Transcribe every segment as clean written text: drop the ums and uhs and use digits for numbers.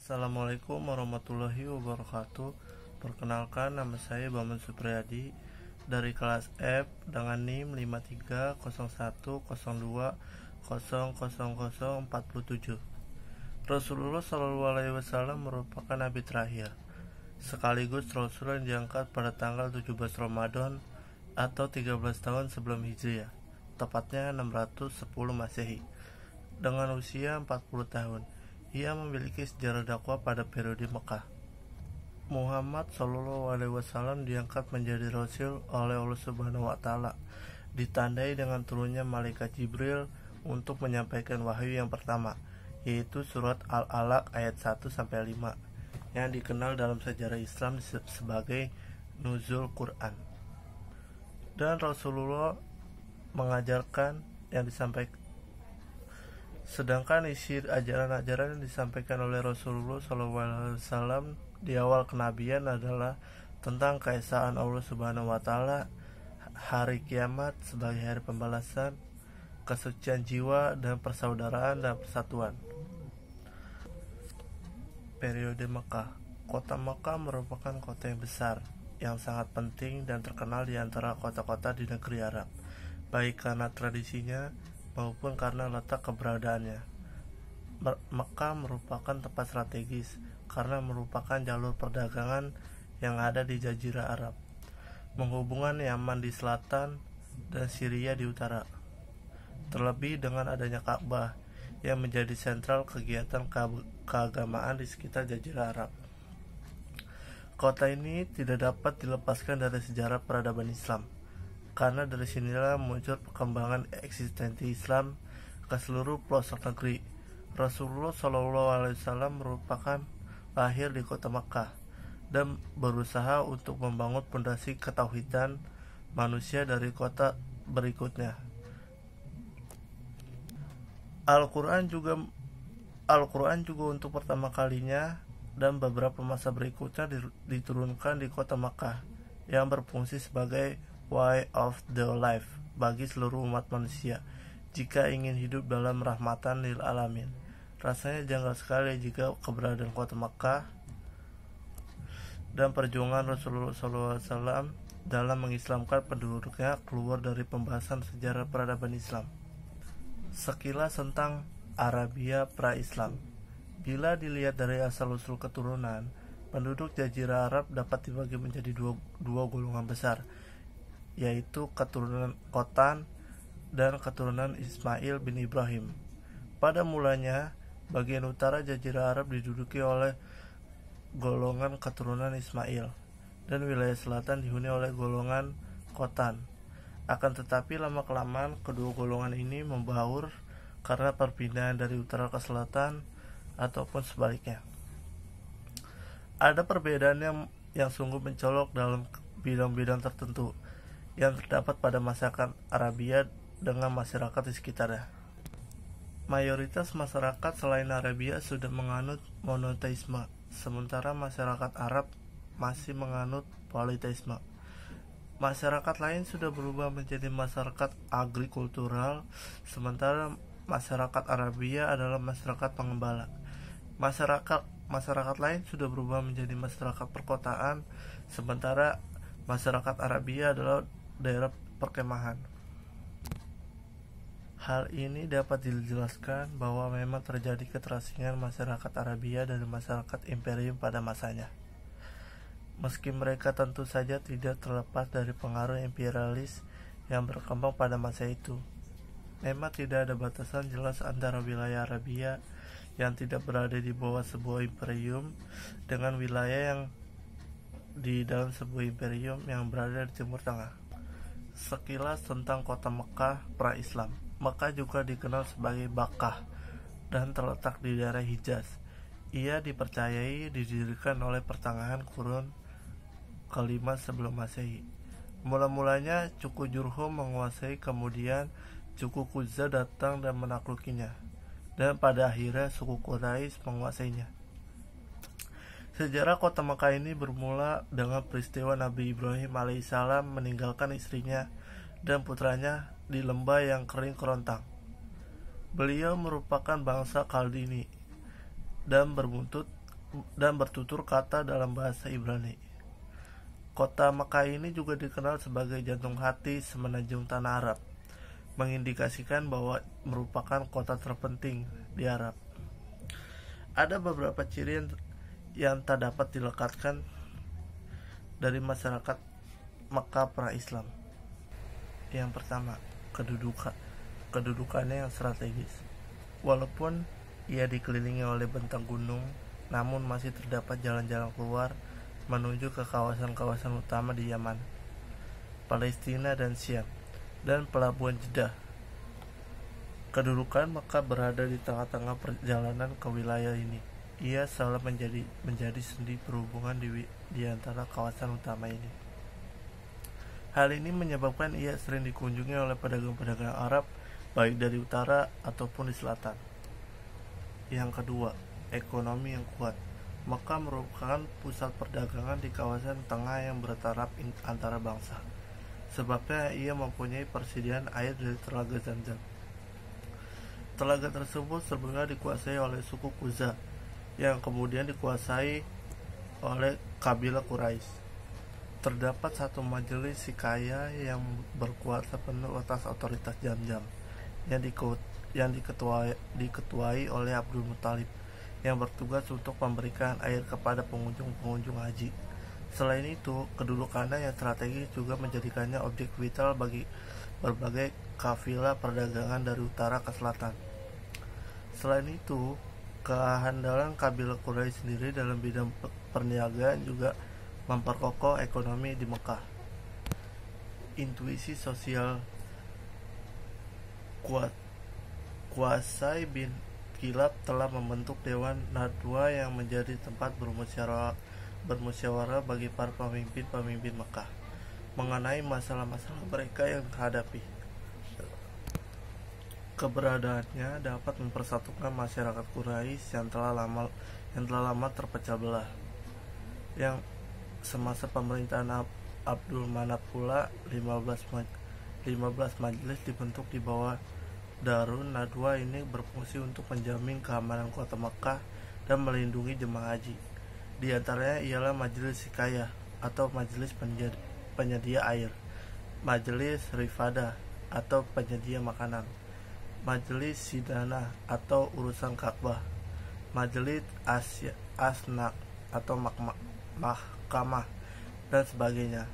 Assalamualaikum warahmatullahi wabarakatuh. Perkenalkan, nama saya Bambang Supriyadi dari kelas F dengan NIM 530102000047. Rasulullah SAW merupakan nabi terakhir sekaligus Rasul yang diangkat pada tanggal 17 Ramadan atau 13 tahun sebelum Hijriah, tepatnya 610 Masehi, dengan usia 40 tahun. Ia memiliki sejarah dakwah pada periode Mekah. Muhammad SAW diangkat menjadi Rasul oleh Allah Subhanahu wa Ta'ala, ditandai dengan turunnya malaikat Jibril untuk menyampaikan wahyu yang pertama, yaitu surat Al-Alaq ayat 1-5, yang dikenal dalam sejarah Islam sebagai Nuzul Quran. Dan Rasulullah mengajarkan yang disampaikan. Sedangkan isi ajaran-ajaran yang disampaikan oleh Rasulullah SAW di awal kenabian adalah tentang keesaan Allah Subhanahu wa Ta'ala, hari kiamat sebagai hari pembalasan, kesucian jiwa, dan persaudaraan dan persatuan. Periode Mekah. Kota Mekah merupakan kota yang besar, yang sangat penting dan terkenal di antara kota-kota di negeri Arab, baik karena tradisinya maupun karena letak keberadaannya. Mekah merupakan tempat strategis karena merupakan jalur perdagangan yang ada di Jazirah Arab, menghubungkan Yaman di selatan dan Syria di utara. Terlebih dengan adanya Ka'bah yang menjadi sentral kegiatan keagamaan di sekitar Jazirah Arab. Kota ini tidak dapat dilepaskan dari sejarah peradaban Islam, karena dari sinilah muncul perkembangan eksistensi Islam ke seluruh pelosok negeri. Rasulullah SAW merupakan lahir di kota Makkah dan berusaha untuk membangun fondasi ketauhidan manusia dari kota berikutnya. Al-Quran juga untuk pertama kalinya dan beberapa masa berikutnya diturunkan di kota Makkah, yang berfungsi sebagai way of the life bagi seluruh umat manusia jika ingin hidup dalam rahmatan lil alamin. Rasanya janggal sekali jika keberadaan kota Makkah dan perjuangan Rasulullah SAW dalam mengislamkan penduduknya keluar dari pembahasan sejarah peradaban Islam. Sekilas tentang Arabia pra-Islam. Bila dilihat dari asal-usul keturunan, penduduk Jazirah Arab dapat dibagi menjadi dua golongan besar, yaitu keturunan Qotan dan keturunan Ismail bin Ibrahim. Pada mulanya, bagian utara Jazirah Arab diduduki oleh golongan keturunan Ismail dan wilayah selatan dihuni oleh golongan Qotan. Akan tetapi lama-kelamaan kedua golongan ini membaur karena perpindahan dari utara ke selatan ataupun sebaliknya. Ada perbedaan yang sungguh mencolok dalam bidang-bidang tertentu yang terdapat pada masyarakat Arabia dengan masyarakat di sekitarnya. Mayoritas masyarakat selain Arabia sudah menganut monoteisme, sementara masyarakat Arab masih menganut politeisme. Masyarakat lain sudah berubah menjadi masyarakat agrikultural, sementara masyarakat Arabia adalah masyarakat pengembala. Masyarakat lain sudah berubah menjadi masyarakat perkotaan, sementara masyarakat Arabia adalah daerah perkemahan. Hal ini dapat dijelaskan bahwa memang terjadi keterasingan masyarakat Arabia dari masyarakat imperium pada masanya. Meski mereka tentu saja tidak terlepas dari pengaruh imperialis yang berkembang pada masa itu, memang tidak ada batasan jelas antara wilayah Arabia yang tidak berada di bawah sebuah imperium dengan wilayah yang di dalam sebuah imperium yang berada di Timur Tengah. Sekilas tentang kota Mekah pra-Islam. Mekah juga dikenal sebagai Bakkah dan terletak di daerah Hijaz. Ia dipercayai didirikan oleh pertengahan kurun kelima sebelum Masehi. Mula-mulanya suku Jurhum menguasai, kemudian suku Khuzah datang dan menaklukinya, dan pada akhirnya suku Quraisy menguasainya. Sejarah kota Mekah ini bermula dengan peristiwa Nabi Ibrahim alaihissalam meninggalkan istrinya dan putranya di lembah yang kering kerontang. Beliau merupakan bangsa Kaldini dan berbuntut dan bertutur kata dalam bahasa Ibrani. Kota Mekah ini juga dikenal sebagai jantung hati semenanjung tanah Arab, mengindikasikan bahwa merupakan kota terpenting di Arab. Ada beberapa ciri yang tak dapat dilekatkan dari masyarakat Mekah pra-Islam. Yang pertama, kedudukannya yang strategis. Walaupun ia dikelilingi oleh bentang gunung, namun masih terdapat jalan-jalan keluar menuju ke kawasan-kawasan utama di Yaman, Palestina dan Syam, dan pelabuhan Jeddah. Kedudukan Mekah berada di tengah-tengah perjalanan ke wilayah ini. Ia selalu menjadi sendi perhubungan di antara kawasan utama ini. Hal ini menyebabkan ia sering dikunjungi oleh pedagang-pedagang Arab, baik dari utara ataupun di selatan. Yang kedua, ekonomi yang kuat. Mekah merupakan pusat perdagangan di kawasan tengah yang bertaraf antara bangsa. Sebabnya ia mempunyai persediaan air dari telaga Zamzam. Telaga tersebut sebelumnya dikuasai oleh suku Kuza, yang kemudian dikuasai oleh kabilah Quraisy. Terdapat satu majelis sikaya yang berkuasa penuh atas otoritas Zamzam, yang diketuai oleh Abdul Muthalib, yang bertugas untuk memberikan air kepada pengunjung-pengunjung haji. Selain itu, kedudukannya yang strategis juga menjadikannya objek vital bagi berbagai kafilah perdagangan dari utara ke selatan. Selain itu, kehandalan kabilah Quraisy sendiri dalam bidang perniagaan juga memperkokoh ekonomi di Mekah. Intuisi sosial Qasai bin Kilab telah membentuk Dewan Nadwa yang menjadi tempat bermusyawarah bagi para pemimpin Mekah mengenai masalah-masalah mereka yang hadapi. Keberadaannya dapat mempersatukan masyarakat Quraisy yang telah lama terpecah belah. Yang semasa pemerintahan Abdul Manaf pula 15 majelis dibentuk di bawah Darun Nadwa. Ini berfungsi untuk menjamin keamanan kota Mekah dan melindungi jemaah haji. Di antaranya ialah Majelis Sikayah atau Majelis Penyedia Air, Majelis Rifada atau penyedia makanan, Majelis Sidana atau urusan Ka'bah, Majelis Asnak atau mahkamah, dan sebagainya.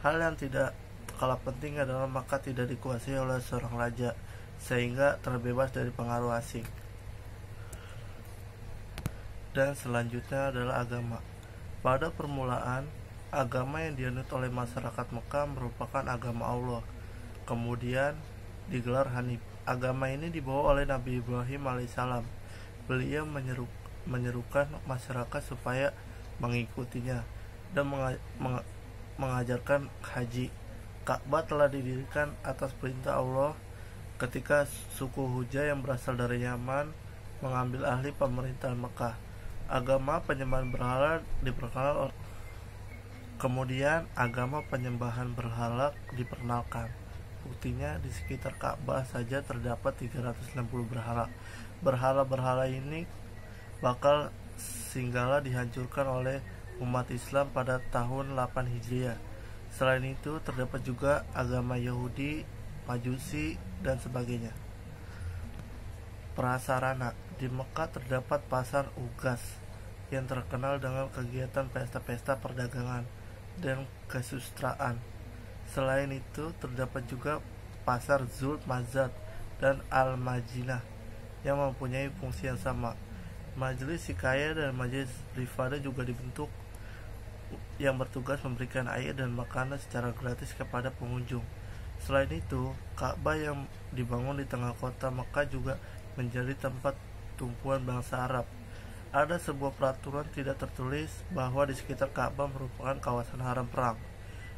Hal yang tidak kalah penting adalah Mekah tidak dikuasai oleh seorang raja, sehingga terbebas dari pengaruh asing. Dan selanjutnya adalah agama. Pada permulaan, agama yang dianut oleh masyarakat Mekah merupakan agama Allah. Kemudian digelar Hanif. Agama ini dibawa oleh Nabi Ibrahim alaihissalam. Beliau menyerukan masyarakat supaya mengikutinya dan mengajarkan haji. Ka'bah telah didirikan atas perintah Allah ketika suku Hujah yang berasal dari Yaman mengambil alih pemerintahan Mekah. Agama penyembahan berhala diperkenalkan. Kemudian agama penyembahan berhala diperkenalkan. Buktinya di sekitar Ka'bah saja terdapat 360 berhala. Berhala-berhala ini bakal singgala dihancurkan oleh umat Islam pada tahun 8 Hijriah. Selain itu terdapat juga agama Yahudi, Majusi, dan sebagainya. Prasarana. Di Mekah terdapat pasar Ugas yang terkenal dengan kegiatan pesta-pesta perdagangan dan kesustraan. Selain itu terdapat juga pasar Zul Mazat dan Al-Majinah yang mempunyai fungsi yang sama. Majelis Sikaya dan Majelis Rifada juga dibentuk yang bertugas memberikan air dan makanan secara gratis kepada pengunjung. Selain itu, Ka'bah yang dibangun di tengah kota Mekah juga menjadi tempat tumpuan bangsa Arab. Ada sebuah peraturan tidak tertulis bahwa di sekitar Ka'bah merupakan kawasan haram perang.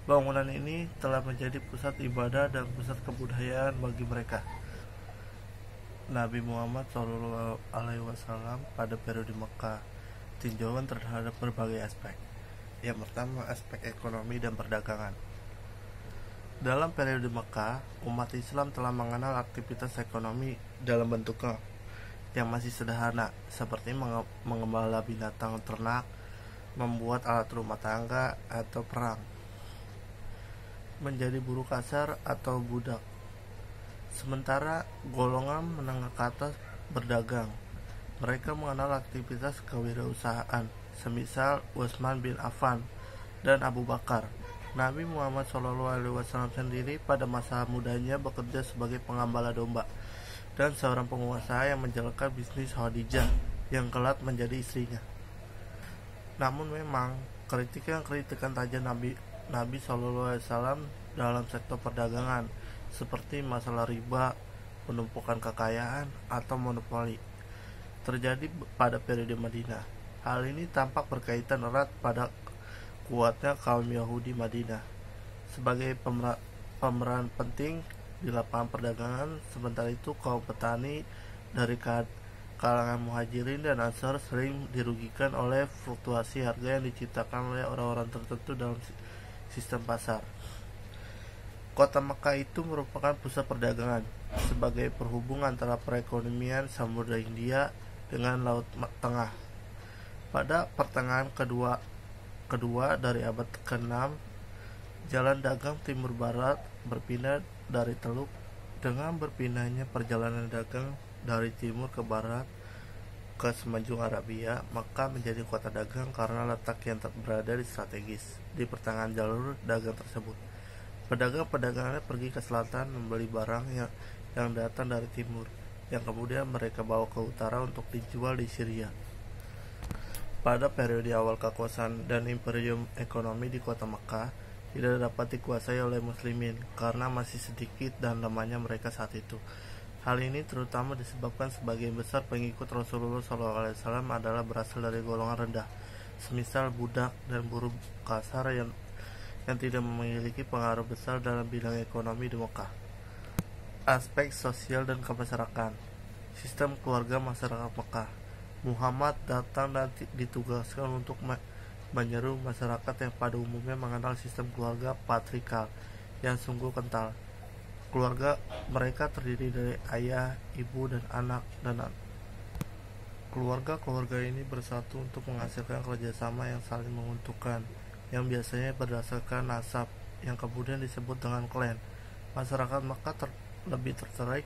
Bangunan ini telah menjadi pusat ibadah dan pusat kebudayaan bagi mereka. Nabi Muhammad SAW pada periode Mekah tinjauan terhadap berbagai aspek. Yang pertama, aspek ekonomi dan perdagangan. Dalam periode Mekah, umat Islam telah mengenal aktivitas ekonomi dalam bentuknya, yang masih sederhana, seperti mengembala binatang ternak, membuat alat rumah tangga, atau perang. Menjadi buruh kasar atau budak. Sementara golongan menengah ke atas berdagang. Mereka mengenal aktivitas kewirausahaan, semisal Utsman bin Affan dan Abu Bakar. Nabi Muhammad SAW sendiri pada masa mudanya bekerja sebagai pengembala domba dan seorang pengusaha yang menjalankan bisnis Khadijah yang kelak menjadi istrinya. Namun memang kritikan tajam Nabi SAW dalam sektor perdagangan seperti masalah riba, penumpukan kekayaan, atau monopoli terjadi pada periode Madinah. Hal ini tampak berkaitan erat pada kuatnya kaum Yahudi Madinah sebagai pemeran penting di lapangan perdagangan. Sementara itu kaum petani dari kalangan Muhajirin dan Ansar sering dirugikan oleh fluktuasi harga yang diciptakan oleh orang-orang tertentu dalam sistem pasar. Kota Mekah itu merupakan pusat perdagangan sebagai penghubung antara perekonomian Samudra Hindia dengan Laut Tengah. Pada pertengahan kedua dari abad ke-6, jalan dagang timur barat berpindah dari Teluk. Dengan berpindahnya perjalanan dagang dari timur ke barat ke semenanjung Arabia, maka menjadi kota dagang karena letak yang berada di strategis di pertengahan jalur dagang tersebut. Pedagang-pedagangnya pergi ke selatan membeli barang yang datang dari timur, yang kemudian mereka bawa ke utara untuk dijual di Syria. Pada periode awal kekuasaan dan imperium ekonomi di kota Mekah tidak dapat dikuasai oleh muslimin karena masih sedikit dan lemahnya mereka saat itu. Hal ini terutama disebabkan sebagian besar pengikut Rasulullah SAW adalah berasal dari golongan rendah, semisal budak dan buruh kasar yang tidak memiliki pengaruh besar dalam bidang ekonomi di Mekah. Aspek sosial dan kemasyarakatan. Sistem keluarga masyarakat Mekah. Muhammad datang dan ditugaskan untuk menyeru masyarakat yang pada umumnya mengenal sistem keluarga patriarkal yang sungguh kental. Keluarga mereka terdiri dari ayah, ibu, dan anak. Keluarga ini bersatu untuk menghasilkan kerjasama yang saling menguntungkan, yang biasanya berdasarkan nasab, yang kemudian disebut dengan klan. Masyarakat Mekah lebih tertarik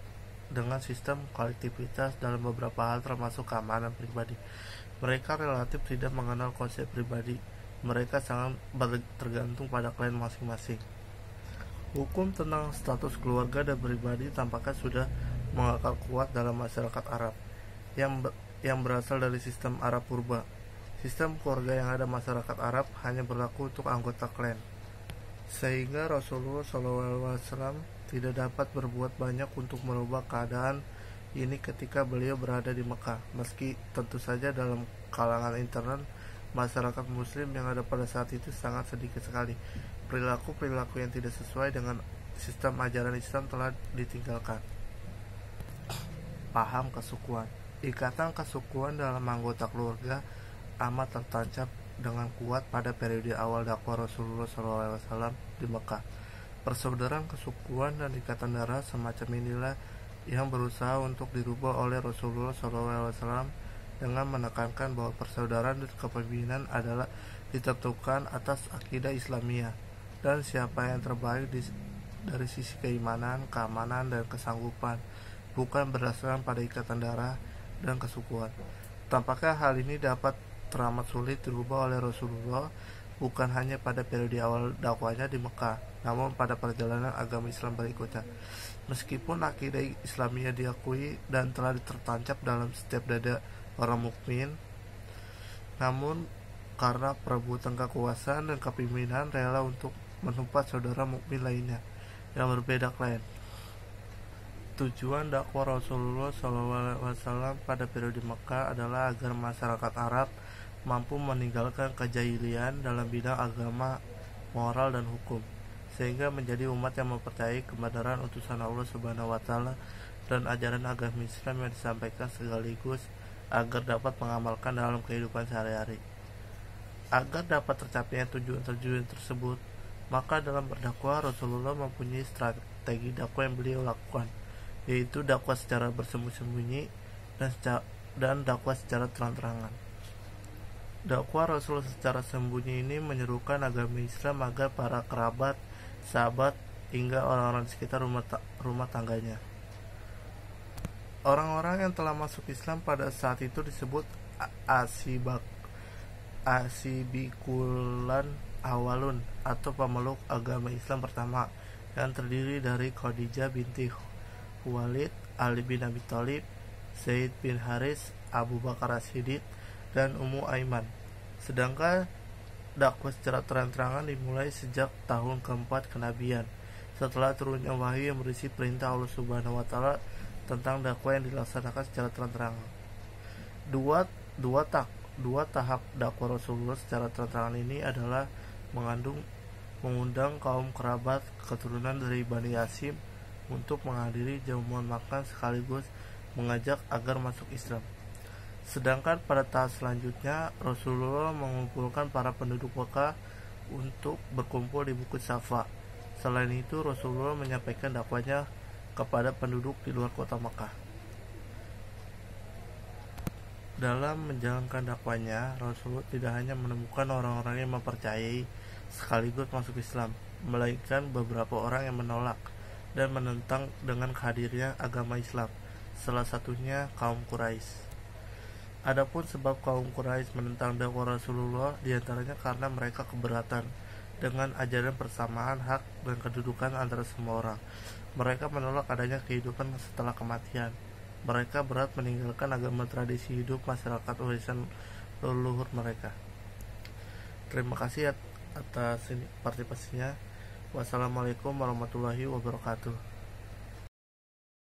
dengan sistem kolektivitas dalam beberapa hal termasuk keamanan pribadi. Mereka relatif tidak mengenal konsep pribadi. Mereka sangat tergantung pada klan masing-masing. Hukum tentang status keluarga dan pribadi tampaknya sudah mengakar kuat dalam masyarakat Arab yang berasal dari sistem Arab purba. Sistem keluarga yang ada masyarakat Arab hanya berlaku untuk anggota klan, sehingga Rasulullah SAW tidak dapat berbuat banyak untuk merubah keadaan ini ketika beliau berada di Mekah. Meski tentu saja dalam kalangan internal masyarakat muslim yang ada pada saat itu sangat sedikit sekali, perilaku yang tidak sesuai dengan sistem ajaran Islam telah ditinggalkan. Paham kesukuan. Ikatan kesukuan dalam anggota keluarga amat tertancap dengan kuat pada periode awal dakwah Rasulullah SAW di Mekah. Persaudaraan kesukuan dan ikatan darah semacam inilah yang berusaha untuk dirubah oleh Rasulullah SAW dengan menekankan bahwa persaudaraan dan kepemimpinan adalah ditentukan atas akidah Islamiyah dan siapa yang terbaik dari sisi keimanan, keamanan, dan kesanggupan, bukan berdasarkan pada ikatan darah dan kesukuan. Tampaknya hal ini dapat teramat sulit dirubah oleh Rasulullah bukan hanya pada periode awal dakwahnya di Mekah, namun pada perjalanan agama Islam berikutnya. Meskipun akidah Islamiyah diakui dan telah tertancap dalam setiap dada orang mukmin, namun karena perebutan kekuasaan dan kepemimpinan rela untuk menumpas saudara mukmin lainnya yang berbeda klan. Tujuan dakwah Rasulullah SAW pada periode Mekah adalah agar masyarakat Arab mampu meninggalkan kejahilian dalam bidang agama, moral, dan hukum, sehingga menjadi umat yang mempercayai kebenaran utusan Allah Subhanahu wa Ta'ala dan ajaran agama Islam yang disampaikan, sekaligus agar dapat mengamalkan dalam kehidupan sehari-hari. Agar dapat tercapainya tujuan-tujuan tersebut, maka dalam berdakwah Rasulullah mempunyai strategi dakwah yang beliau lakukan, yaitu dakwah secara bersembunyi-sembunyi dan dakwah secara terang-terangan. Dakwah Rasul secara sembunyi ini menyerukan agama Islam agar para kerabat, sahabat, hingga orang-orang di sekitar rumah tangganya. Orang-orang yang telah masuk Islam pada saat itu disebut asibikulan awalun, atau pemeluk agama Islam pertama, yang terdiri dari Khadijah binti Khuwailid, Ali bin Abi Thalib, Zaid bin Haris, Abu Bakar As-Siddiq, dan Ummu Aiman. Sedangkan dakwah secara terang-terangan dimulai sejak tahun keempat kenabian, setelah turunnya wahyu yang berisi perintah Allah Subhanahu wa taala tentang dakwah yang dilaksanakan secara terang-terangan. Dua tahap dakwah Rasulullah secara terang-terangan ini adalah mengundang kaum kerabat keturunan dari Bani Hashim untuk menghadiri jamuan makan sekaligus mengajak agar masuk Islam. Sedangkan pada tahap selanjutnya, Rasulullah mengumpulkan para penduduk Mekah untuk berkumpul di Bukit Safa. Selain itu, Rasulullah menyampaikan dakwahnya kepada penduduk di luar kota Mekah. Dalam menjalankan dakwahnya, Rasulullah tidak hanya menemukan orang-orang yang mempercayai sekaligus masuk Islam, melainkan beberapa orang yang menolak dan menentang dengan hadirnya agama Islam, salah satunya kaum Quraisy. Adapun sebab kaum Quraisy menentang dakwah Rasulullah diantaranya karena mereka keberatan dengan ajaran persamaan hak dan kedudukan antara semua orang. Mereka menolak adanya kehidupan setelah kematian. Mereka berat meninggalkan agama tradisi hidup masyarakat warisan leluhur mereka. Terima kasih atas partisipasinya. Wassalamualaikum warahmatullahi wabarakatuh.